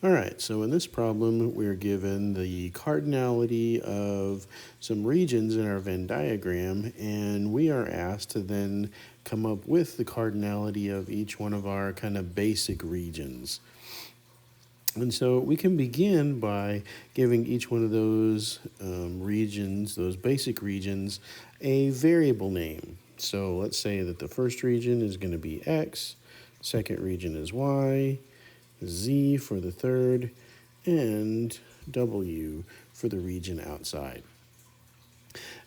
All right, so in this problem, we're given the cardinality of some regions in our Venn diagram, and we are asked to then come up with the cardinality of each one of our kind of basic regions. And so we can begin by giving each one of those regions, those basic regions, a variable name. So let's say that the first region is going to be X, second region is Y, Z for the third, and W for the region outside.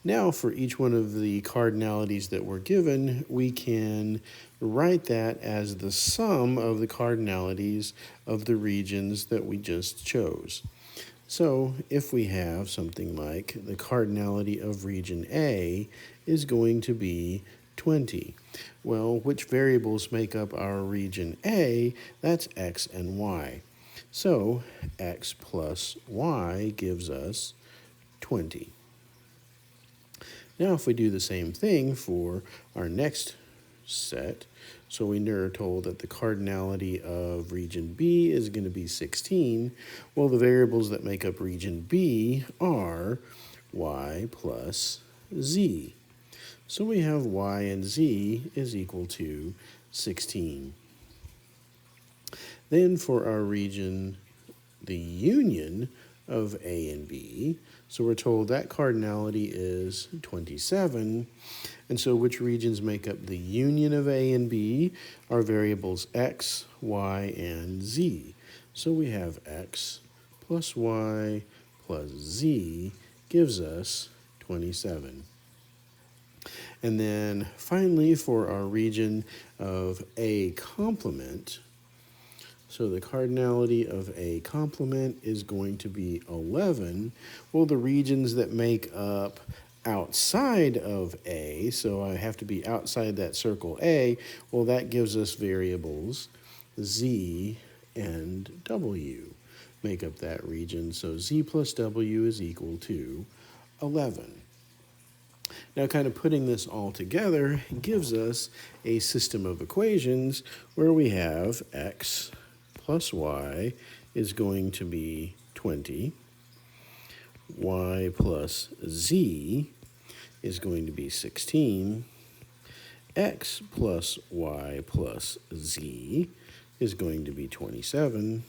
Now for each one of the cardinalities that we're given, we can write that as the sum of the cardinalities of the regions that we just chose. So if we have something like the cardinality of region A is going to be 20. Well, which variables make up our region A? That's X and Y. So X plus Y gives us 20. Now if we do the same thing for our next set, so we are told that the cardinality of region B is going to be 16. Well, the variables that make up region B are Y plus Z. So we have Y and Z is equal to 16. Then for our region, the union of A and B, so we're told that cardinality is 27. And so which regions make up the union of A and B? Our variables X, Y, and Z. So we have X plus Y plus Z gives us 27. And then finally for our region of A complement, so the cardinality of A complement is going to be 11. Well, the regions that make up outside of A, so I have to be outside that circle A, well, that gives us variables Z and W make up that region. So Z plus W is equal to 11. Now, kind of putting this all together gives us a system of equations where we have X plus Y is going to be 20. Y plus Z is going to be 16. X plus Y plus Z is going to be 27.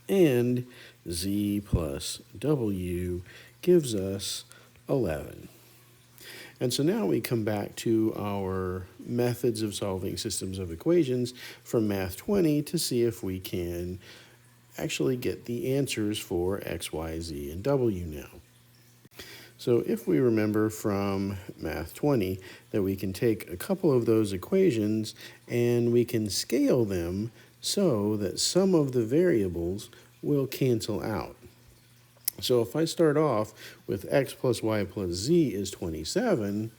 And Z plus W gives us 11. And so now we come back to our methods of solving systems of equations from Math 20 to see if we can actually get the answers for X, Y, Z, and W now. So if we remember from Math 20 that we can take a couple of those equations and we can scale them so that some of the variables will cancel out. So if I start off with X plus Y plus Z is 27,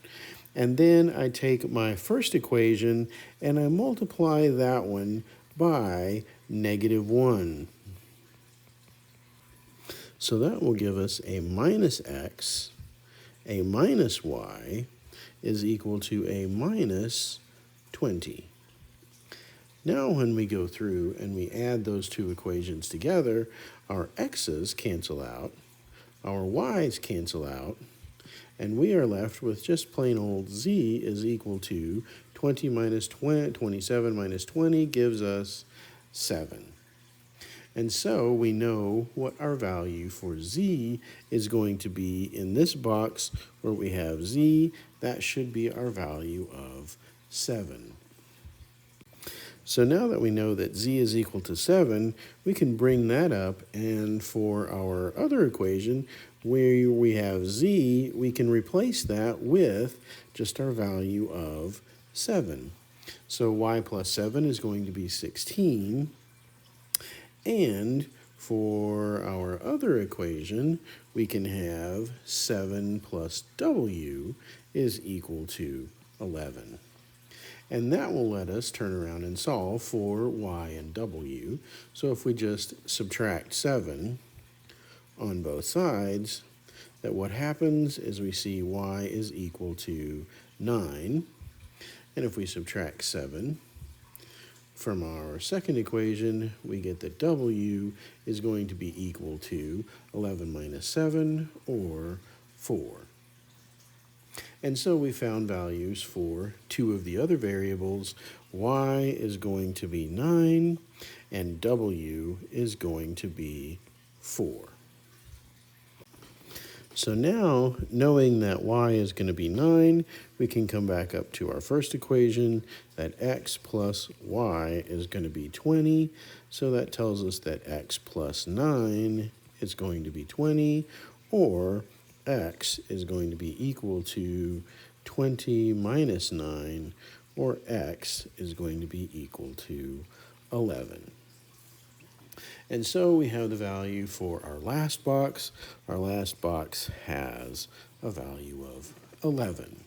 and then I take my first equation and I multiply that one by -1. So that will give us a minus X, a minus Y is equal to a minus 20. Now when we go through and we add those two equations together, our x's cancel out, our y's cancel out, and we are left with just plain old z is equal to 20 minus 20, 27 minus 20 gives us 7. And so we know what our value for z is going to be in this box where we have z. That should be our value of 7. So now that we know that z is equal to 7, we can bring that up, and for our other equation, where we have z, we can replace that with just our value of 7. So y plus 7 is going to be 16, and for our other equation, we can have 7 plus w is equal to 11. And that will let us turn around and solve for y and w. So if we just subtract 7 on both sides, that what happens is we see y is equal to 9. And if we subtract 7 from our second equation, we get that W is going to be equal to 11 minus 7, or 4. And so we found values for two of the other variables. Y is going to be 9, and W is going to be 4. So now, knowing that y is going to be 9, we can come back up to our first equation, that x plus y is going to be 20. So that tells us that x plus 9 is going to be 20, or x is going to be equal to 20 minus 9, or x is going to be equal to 11. And so we have the value for our last box. Our last box has a value of 11.